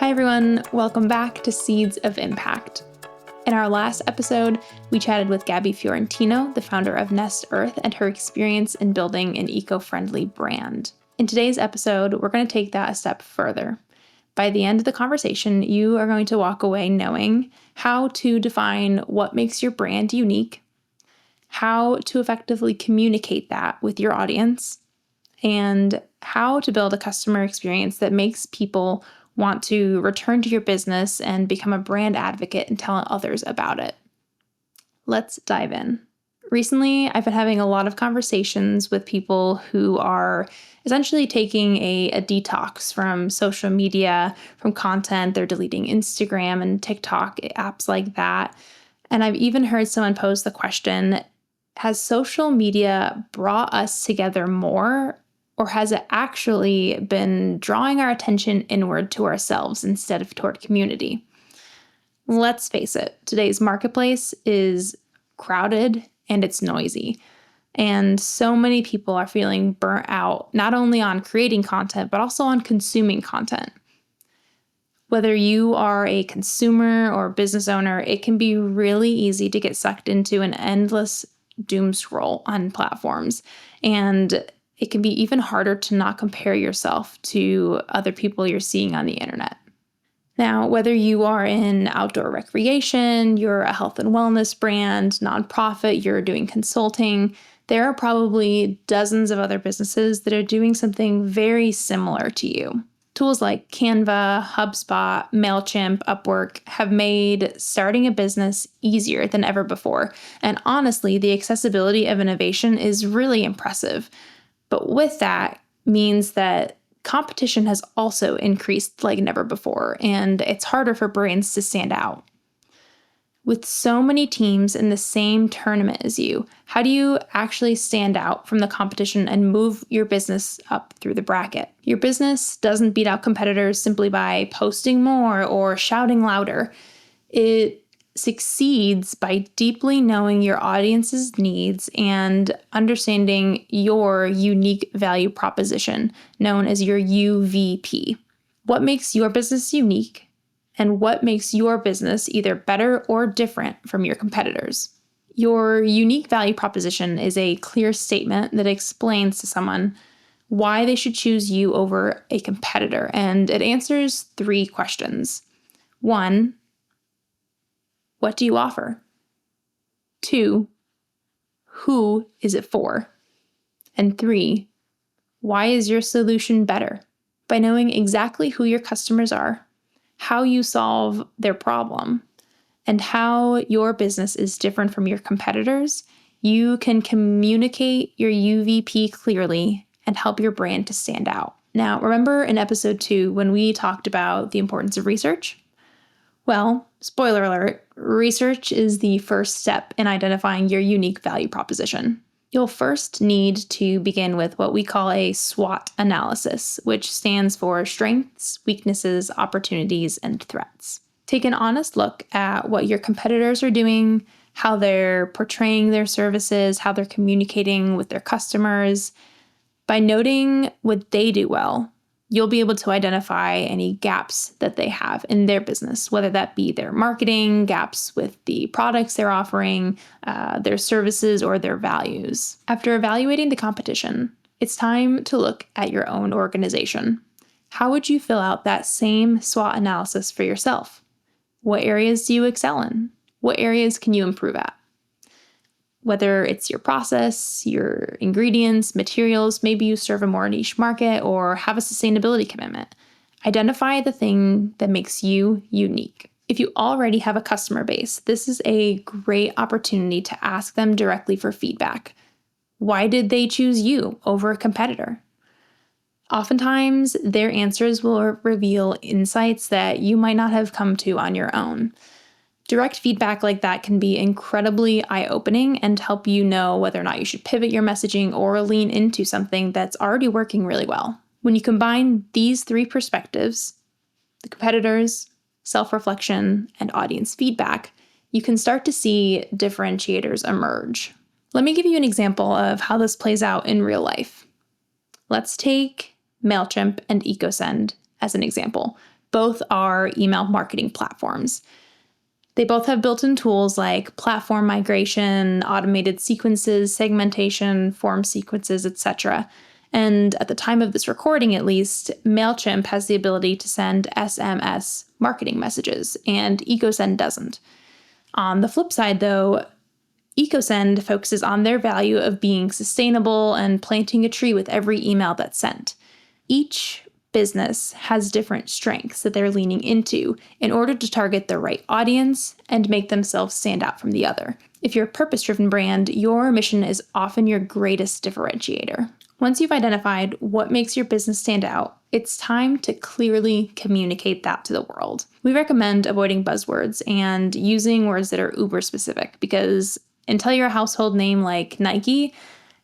Hi everyone, welcome back to Seeds of Impact. In our last episode, we chatted with Gabby Fiorentino, the founder of Nest Earth, and her experience in building an eco-friendly brand. In today's episode, we're going to take that a step further. By the end of the conversation, you are going to walk away knowing how to define what makes your brand unique, how to effectively communicate that with your audience, and how to build a customer experience that makes people want to return to your business and become a brand advocate and tell others about it. Let's dive in. Recently, I've been having a lot of conversations with people who are essentially taking a detox from social media, from content. They're deleting Instagram and TikTok, apps like that. And I've even heard someone pose the question, has social media brought us together more, or has it actually been drawing our attention inward to ourselves instead of toward community? Let's face it, today's marketplace is crowded and it's noisy. And so many people are feeling burnt out, not only on creating content, but also on consuming content. Whether you are a consumer or business owner, it can be really easy to get sucked into an endless doom scroll on platforms. And it can be even harder to not compare yourself to other people you're seeing on the internet. Now, whether you are in outdoor recreation, you're a health and wellness brand, nonprofit, you're doing consulting, there are probably dozens of other businesses that are doing something very similar to you. Tools like Canva, HubSpot, MailChimp, Upwork have made starting a business easier than ever before. And honestly, the accessibility of innovation is really impressive. But with that means that competition has also increased like never before, and it's harder for brands to stand out. With so many teams in the same tournament as you, how do you actually stand out from the competition and move your business up through the bracket? Your business doesn't beat out competitors simply by posting more or shouting louder. It succeeds by deeply knowing your audience's needs and understanding your unique value proposition, known as your UVP. What makes your business unique, and what makes your business either better or different from your competitors? Your unique value proposition is a clear statement that explains to someone why they should choose you over a competitor, and it answers 3 questions. 1, what do you offer? 2, who is it for? And 3, why is your solution better? By knowing exactly who your customers are, how you solve their problem, and how your business is different from your competitors, you can communicate your UVP clearly and help your brand to stand out. Now, remember in episode 2 when we talked about the importance of research? Well, spoiler alert, research is the first step in identifying your unique value proposition. You'll first need to begin with what we call a SWOT analysis, which stands for strengths, weaknesses, opportunities, and threats. Take an honest look at what your competitors are doing, how they're portraying their services, how they're communicating with their customers. By noting what they do well, you'll be able to identify any gaps that they have in their business, whether that be their marketing, gaps with the products they're offering, their services, or their values. After evaluating the competition, it's time to look at your own organization. How would you fill out that same SWOT analysis for yourself? What areas do you excel in? What areas can you improve at? Whether it's your process, your ingredients, materials, maybe you serve a more niche market or have a sustainability commitment. Identify the thing that makes you unique. If you already have a customer base, this is a great opportunity to ask them directly for feedback. Why did they choose you over a competitor? Oftentimes, their answers will reveal insights that you might not have come to on your own. Direct feedback like that can be incredibly eye-opening and help you know whether or not you should pivot your messaging or lean into something that's already working really well. When you combine these 3 perspectives, the competitors, self-reflection, and audience feedback, you can start to see differentiators emerge. Let me give you an example of how this plays out in real life. Let's take MailChimp and EcoSend as an example. Both are email marketing platforms. They both have built-in tools like platform migration, automated sequences, segmentation, form sequences, etc. And at the time of this recording, at least, MailChimp has the ability to send SMS marketing messages, and EcoSend doesn't. On the flip side, though, EcoSend focuses on their value of being sustainable and planting a tree with every email that's sent. Each business has different strengths that they're leaning into in order to target the right audience and make themselves stand out from the other. If you're a purpose-driven brand, your mission is often your greatest differentiator. Once you've identified what makes your business stand out, it's time to clearly communicate that to the world. We recommend avoiding buzzwords and using words that are uber specific because until you're a household name like Nike,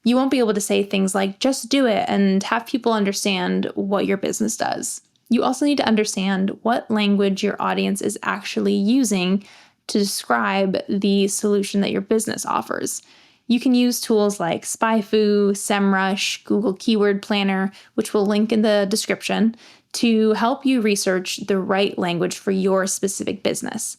you won't be able to say things like, just do it, and have people understand what your business does. You also need to understand what language your audience is actually using to describe the solution that your business offers. You can use tools like SpyFu, SEMrush, Google Keyword Planner, which we'll link in the description, to help you research the right language for your specific business.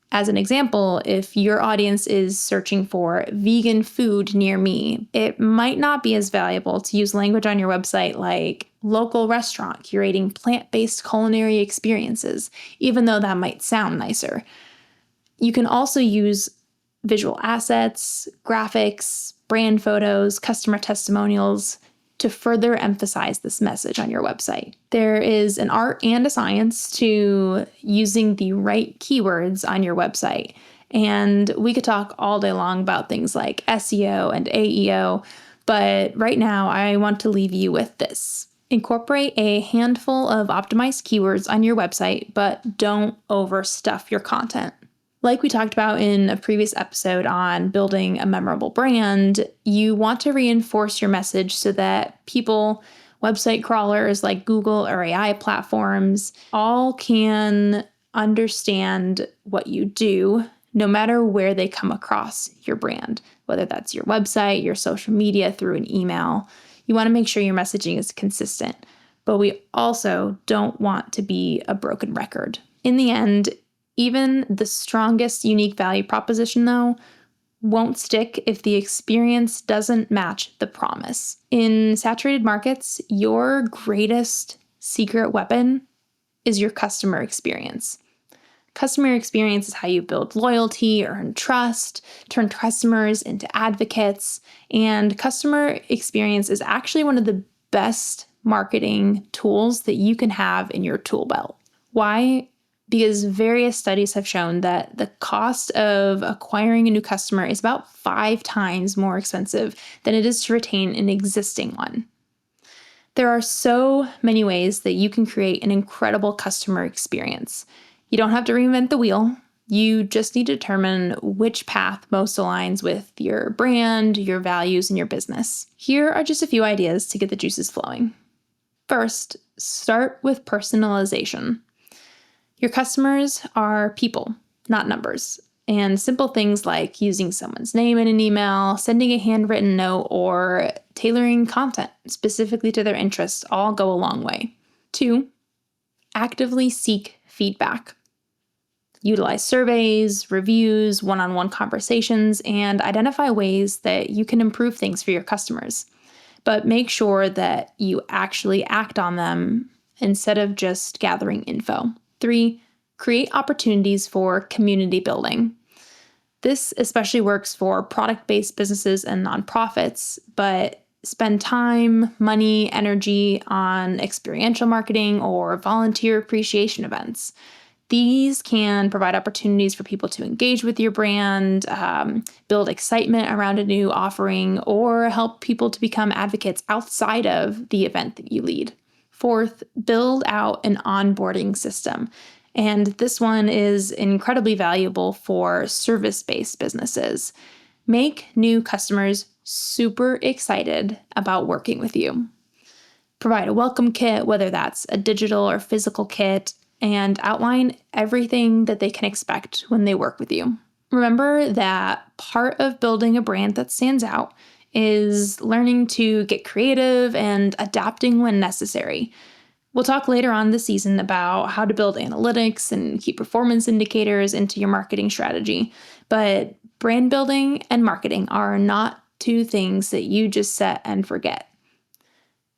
As an example, if your audience is searching for vegan food near me, it might not be as valuable to use language on your website like local restaurant curating plant-based culinary experiences, even though that might sound nicer. You can also use visual assets, graphics, brand photos, customer testimonials to further emphasize this message on your website. There is an art and a science to using the right keywords on your website. And we could talk all day long about things like SEO and AEO, but right now I want to leave you with this. Incorporate a handful of optimized keywords on your website, but don't overstuff your content. Like we talked about in a previous episode on building a memorable brand, you want to reinforce your message so that people, website crawlers like Google or AI platforms, all can understand what you do, no matter where they come across your brand, whether that's your website, your social media, through an email. You want to make sure your messaging is consistent, but we also don't want to be a broken record. In the end, even the strongest unique value proposition, though, won't stick if the experience doesn't match the promise. In saturated markets, your greatest secret weapon is your customer experience. Customer experience is how you build loyalty, earn trust, turn customers into advocates, and customer experience is actually one of the best marketing tools that you can have in your tool belt. Why? Because various studies have shown that the cost of acquiring a new customer is about 5 times more expensive than it is to retain an existing one. There are so many ways that you can create an incredible customer experience. You don't have to reinvent the wheel. You just need to determine which path most aligns with your brand, your values, and your business. Here are just a few ideas to get the juices flowing. First, start with personalization. Your customers are people, not numbers. And simple things like using someone's name in an email, sending a handwritten note, or tailoring content specifically to their interests all go a long way. 2, actively seek feedback. Utilize surveys, reviews, one-on-one conversations, and identify ways that you can improve things for your customers. But make sure that you actually act on them instead of just gathering info. 3, create opportunities for community building. This especially works for product-based businesses and nonprofits, but spend time, money, energy on experiential marketing or volunteer appreciation events. These can provide opportunities for people to engage with your brand, build excitement around a new offering, or help people to become advocates outside of the event that you lead. 4th, build out an onboarding system. And this one is incredibly valuable for service-based businesses. Make new customers super excited about working with you. Provide a welcome kit, whether that's a digital or physical kit, and outline everything that they can expect when they work with you. Remember that part of building a brand that stands out is learning to get creative and adapting when necessary. We'll talk later on this season about how to build analytics and key performance indicators into your marketing strategy. But brand building and marketing are not two things that you just set and forget.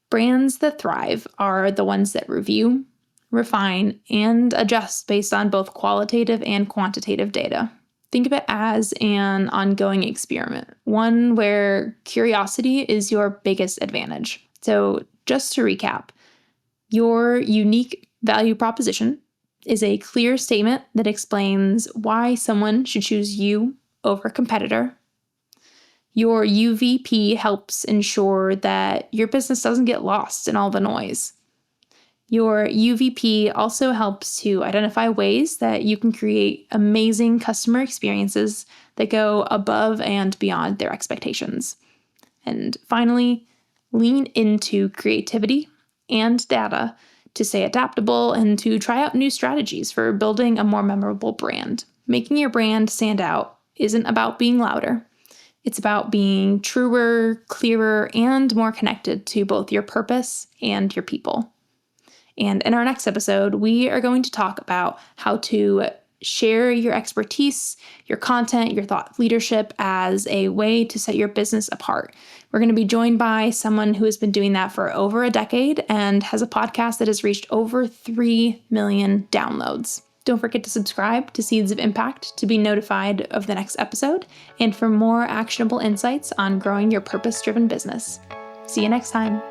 Brands that thrive are the ones that review, refine, and adjust based on both qualitative and quantitative data. Think of it as an ongoing experiment, one where curiosity is your biggest advantage. So just to recap, your unique value proposition is a clear statement that explains why someone should choose you over a competitor. Your UVP helps ensure that your business doesn't get lost in all the noise. Your UVP also helps to identify ways that you can create amazing customer experiences that go above and beyond their expectations. And finally, lean into creativity and data to stay adaptable and to try out new strategies for building a more memorable brand. Making your brand stand out isn't about being louder. It's about being truer, clearer, and more connected to both your purpose and your people. And in our next episode, we are going to talk about how to share your expertise, your content, your thought leadership as a way to set your business apart. We're going to be joined by someone who has been doing that for over a decade and has a podcast that has reached over 3 million downloads. Don't forget to subscribe to Seeds of Impact to be notified of the next episode and for more actionable insights on growing your purpose-driven business. See you next time.